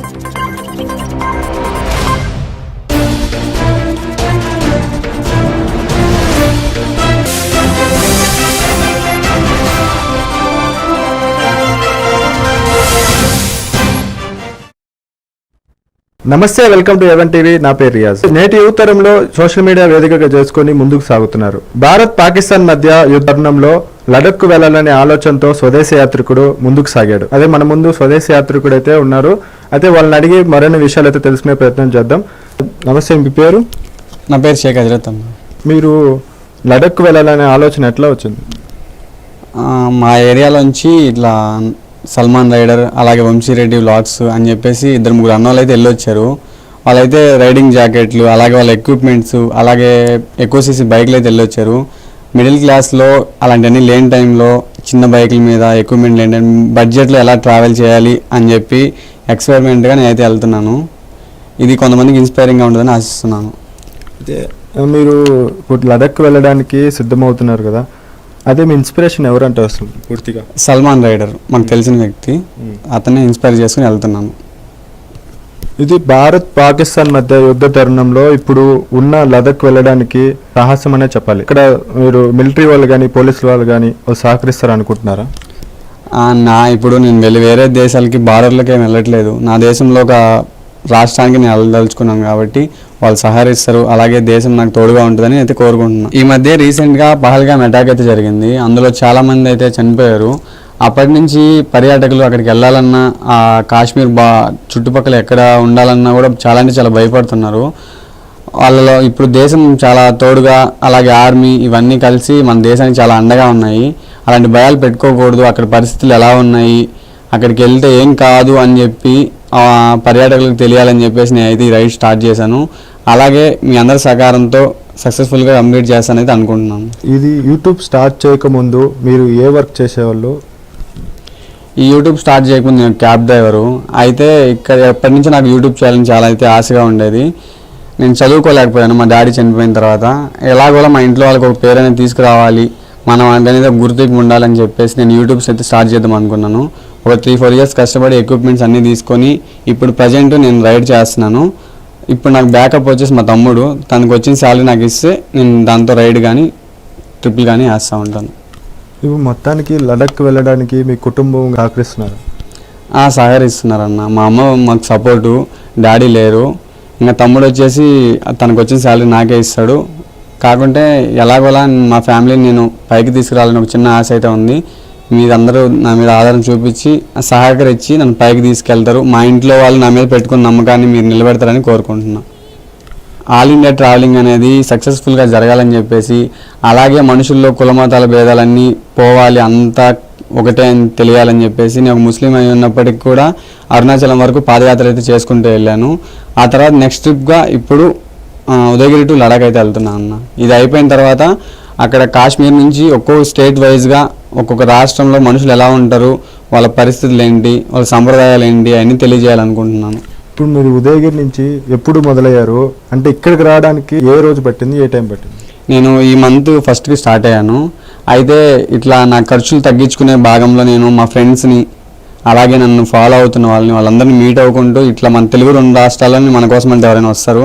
నమస్తే, welcome to even TV. నా పేరు రియాజ్. నేటి యువతరంలో సోషల్ మీడియా వేదికగా చేసుకుని ముందుకు సాగుతున్నారు. భారత్ పాకిస్తాన్ మధ్య యుద్ధ తరుణంలో లడఖ్కు వెళ్లాలనే ఆలోచనతో స్వదేశీ యాత్రికుడు ముందుకు సాగాడు. అదే మన ముందు స్వదేశీ యాత్రికుడు అయితే ఉన్నారు. అయితే వాళ్ళని అడిగి మరిన్ని విషయాలు అయితే తెలుసుకునే ప్రయత్నం చేద్దాం. నమస్తే, మీ పేరు? నా పేరు షేక్ హజరత్. మీరు లడఖ్కు వెళ్ళాలనే ఆలోచన ఎట్లా వచ్చింది? మా ఏరియాలోంచి ఇట్లా సల్మాన్ రైడర్ అలాగే వంశీరెడ్డి వ్లాగ్స్ అని చెప్పేసి 2-3 అన్నోళ్ళు అయితే వెళ్ళొచ్చారు. వాళ్ళైతే రైడింగ్ జాకెట్లు అలాగే వాళ్ళ ఎక్విప్మెంట్స్ అలాగే ఎక్కువ సీసీ బైక్లు అయితే వెళ్ళొచ్చారు. మిడిల్ క్లాస్లో అలాంటివన్నీ లేని టైంలో చిన్న బైకుల మీద ఎక్విప్మెంట్ లేని టైం బడ్జెట్లో ఎలా ట్రావెల్ చేయాలి అని చెప్పి ఎక్స్పెరిమెంట్గా నేనైతే వెళ్తున్నాను. ఇది కొంతమందికి ఇన్స్పైరింగ్గా ఉంటుందని ఆశిస్తున్నాను. అయితే మీరు ఇప్పుడు లడఖ్కు వెళ్ళడానికి సిద్ధమవుతున్నారు కదా, అదే మీ ఇన్స్పిరేషన్ ఎవరంటే వస్తుంది పూర్తిగా? సల్మాన్ రైడర్ మనకు తెలిసిన వ్యక్తి, అతన్ని ఇన్స్పైర్ చేసుకుని వెళ్తున్నాను. ఇది భారత్ పాకిస్తాన్ మధ్య యుద్ధ తరుణంలో ఇప్పుడు ఉన్న లడఖ్ వెళ్ళడానికి సాహసం అనే చెప్పాలి. ఇక్కడ మీరు మిలిటరీ వాళ్ళు కానీ పోలీసుల వాళ్ళు కానీ సహకరిస్తారు అనుకుంటున్నారా? ఇప్పుడు నేను వేరే దేశాలకి బార్డర్లకి ఏమి వెళ్ళట్లేదు. నా దేశంలో ఒక రాష్ట్రానికి నేను వెళ్ళదలుచుకున్నాను కాబట్టి వాళ్ళు సహకరిస్తారు. అలాగే దేశం నాకు తోడుగా ఉంటుందని అయితే కోరుకుంటున్నాను. ఈ మధ్య రీసెంట్గా పహల్గామ్ అటాక్ అయితే జరిగింది. అందులో చాలామంది అయితే చనిపోయారు. అప్పటి నుంచి పర్యాటకులు అక్కడికి వెళ్ళాలన్నా ఆ కాశ్మీర్ చుట్టుపక్కల ఎక్కడ ఉండాలన్నా కూడా చాలా అంటే చాలా భయపడుతున్నారు. వాళ్ళలో ఇప్పుడు దేశం చాలా తోడుగా అలాగే ఆర్మీ ఇవన్నీ కలిసి మన దేశానికి చాలా అండగా ఉన్నాయి. అలాంటి భయాలు పెట్టుకోకూడదు. అక్కడ పరిస్థితులు ఎలా ఉన్నాయి, అక్కడికి వెళ్తే ఏం కాదు అని చెప్పి పర్యాటకులకు తెలియాలని చెప్పేసి నేను అయితే ఈ రైడ్ స్టార్ట్ చేశాను. అలాగే మీ అందరి సహకారంతో సక్సెస్ఫుల్గా కంప్లీట్ చేస్తానైతే అనుకుంటున్నాను. ఇది యూట్యూబ్ స్టార్ట్ చేయకముందు మీరు ఏ వర్క్ చేసేవాళ్ళు? ఈ యూట్యూబ్ స్టార్ట్ చేయకముందు నేను క్యాబ్ డ్రైవరు. అయితే ఇక్కడ ఎప్పటి నుంచి నాకు యూట్యూబ్ చేయాలని చాలా అయితే ఆశగా ఉండేది. నేను చదువుకోలేకపోయాను మా డాడీ చనిపోయిన తర్వాత. ఎలాగోలా మా ఇంట్లో వాళ్ళకి ఒక పేరు అనేది తీసుకురావాలి, మనం అనేది గుర్తింపు ఉండాలని చెప్పేసి నేను యూట్యూబ్స్ అయితే స్టార్ట్ చేద్దాం అనుకున్నాను. ఒక 3-4 ఇయర్స్ కష్టపడి ఎక్విప్మెంట్స్ అన్నీ తీసుకొని ఇప్పుడు ప్రజెంట్ నేను రైడ్ చేస్తున్నాను. ఇప్పుడు నాకు బ్యాకప్ వచ్చేసి మా తమ్ముడు, తనకు వచ్చిన శాలరీ నాకు ఇస్తే నేను దాంతో రైడ్ కానీ ట్రిప్లు కానీ వేస్తూ ఉంటాను. ఇప్పుడు మొత్తానికి లడఖ్కి వెళ్ళడానికి మీ కుటుంబం సహకరిస్తున్నారు? సహకరిస్తున్నారన్న. మా అమ్మ మాకు సపోర్టు, డాడీ లేరు. ఇంకా తమ్ముడు వచ్చేసి తనకు వచ్చిన శాలరీ నాకే ఇస్తాడు. కాకుంటే ఎలాగోలా మా ఫ్యామిలీని నేను పైకి తీసుకురావాలని ఒక చిన్న ఆశ అయితే ఉంది. మీరందరూ నా మీద ఆధారం చూపించి సహకరించి నన్ను పైకి తీసుకెళ్తారు. మా ఇంట్లో వాళ్ళు నా మీద పెట్టుకున్న నమ్మకాన్ని మీరు నిలబెడతారని కోరుకుంటున్నాను. ఆల్ ఇండియా ట్రావెలింగ్ అనేది సక్సెస్ఫుల్గా జరగాలని చెప్పేసి అలాగే మనుషుల్లో కులమతాల భేదాలన్నీ పోవాలి, అంతా ఒకటే అని తెలియాలని చెప్పేసి నేను ముస్లిం అయి ఉన్నప్పటికీ కూడా అరుణాచలం వరకు పాదయాత్ర అయితే చేసుకుంటూ వెళ్ళాను. ఆ తర్వాత నెక్స్ట్ ట్రిప్గా ఇప్పుడు ఉదయగిరి టు లడాక్ అయితే వెళ్తున్నాను అన్న. ఇది అయిపోయిన తర్వాత అక్కడ కాశ్మీర్ నుంచి ఒక్కొక్క స్టేట్ వైజ్గా ఒక్కొక్క రాష్ట్రంలో మనుషులు ఎలా ఉంటారు, వాళ్ళ పరిస్థితులు ఏంటి, వాళ్ళ సంప్రదాయాలు ఏంటి అన్నీ తెలియజేయాలనుకుంటున్నాను. ఇప్పుడు మీరు ఉదయగిరి నుంచి ఎప్పుడు మొదలయ్యారు? అంటే ఇక్కడికి రావడానికి ఏ రోజు పట్టింది, ఏ టైం పట్టింది? నేను ఈ మంత్ ఫస్ట్కి స్టార్ట్ అయ్యాను. అయితే ఇట్లా నా ఖర్చులు తగ్గించుకునే భాగంలో నేను మా ఫ్రెండ్స్ని అలాగే నన్ను ఫాలో అవుతున్న వాళ్ళందరినీ మీట్ అవ్వకుంటూ ఇట్లా మన తెలుగు 2 రాష్ట్రాలని మన కోసం అంటే ఎవరైనా వస్తారు,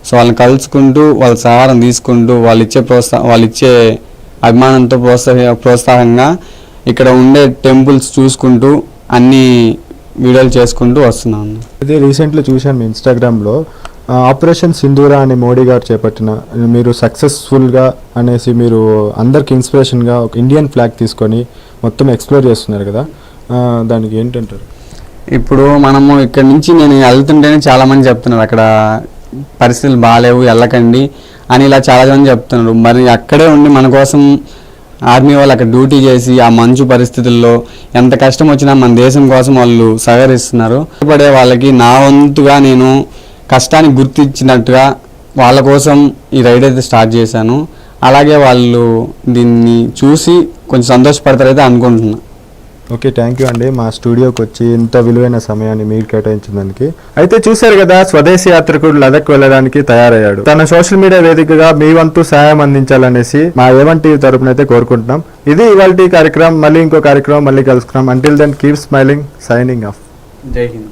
సో వాళ్ళని కలుసుకుంటూ వాళ్ళ సహారం తీసుకుంటూ వాళ్ళు ఇచ్చే అభిమానంతో ప్రోత్సాహంగా ఇక్కడ ఉండే టెంపుల్స్ చూసుకుంటూ అన్ని వీడియోలు చేసుకుంటూ వస్తున్నాను. అదే రీసెంట్లీ చూశాను మీ ఇన్స్టాగ్రామ్లో ఆపరేషన్ సింధూరా అని మోడీ గారు చేపట్టిన మీరు సక్సెస్ఫుల్గా అనేసి మీరు అందరికి ఇన్స్పిరేషన్గా ఒక ఇండియన్ ఫ్లాగ్ తీసుకొని మొత్తం ఎక్స్ప్లోర్ చేస్తున్నారు కదా, దానికి ఏంటంటారు? ఇప్పుడు మనము ఇక్కడ నుంచి నేను వెళ్తుంటేనే చాలామంది చెప్తున్నారు అక్కడ పరిస్థితులు బాగాలేవు వెళ్ళకండి అని ఇలా చాలామంది చెప్తున్నారు. మరి అక్కడే ఉండి మన కోసం ఆర్మీ వాళ్ళు అక్కడ డ్యూటీ చేసి ఆ మంచు పరిస్థితుల్లో ఎంత కష్టం వచ్చినా మన దేశం కోసం వాళ్ళు సహకరిస్తున్నారు. పడే వాళ్ళకి నా వంతుగా నేను కష్టాన్ని గుర్తించినట్టుగా వాళ్ళ కోసం ఈ రైడ్ అయితే స్టార్ట్ చేశాను. అలాగే వాళ్ళు దీన్ని చూసి కొంచెం సంతోషపడతారైతే అనుకుంటున్నాను. ఓకే, థ్యాంక్ యూ అండి మా స్టూడియోకి వచ్చి ఇంత విలువైన సమయాన్ని మీరు కేటాయించడానికి. అయితే చూశారు కదా, స్వదేశీ యాత్రికుడు లడఖ్ వెళ్ళడానికి తయారయ్యాడు. తన సోషల్ మీడియా వేదికగా మీ వంతు సహాయం అందించాలనేసి మా ఏవన్ టీవీ తరపున అయితే కోరుకుంటున్నాం. ఇది ఇవాల్టి కార్యక్రమం. మళ్ళీ ఇంకో కార్యక్రమం మళ్ళీ కలుసుకున్నాం. Until then keep smiling. Signing off. Jai Hind.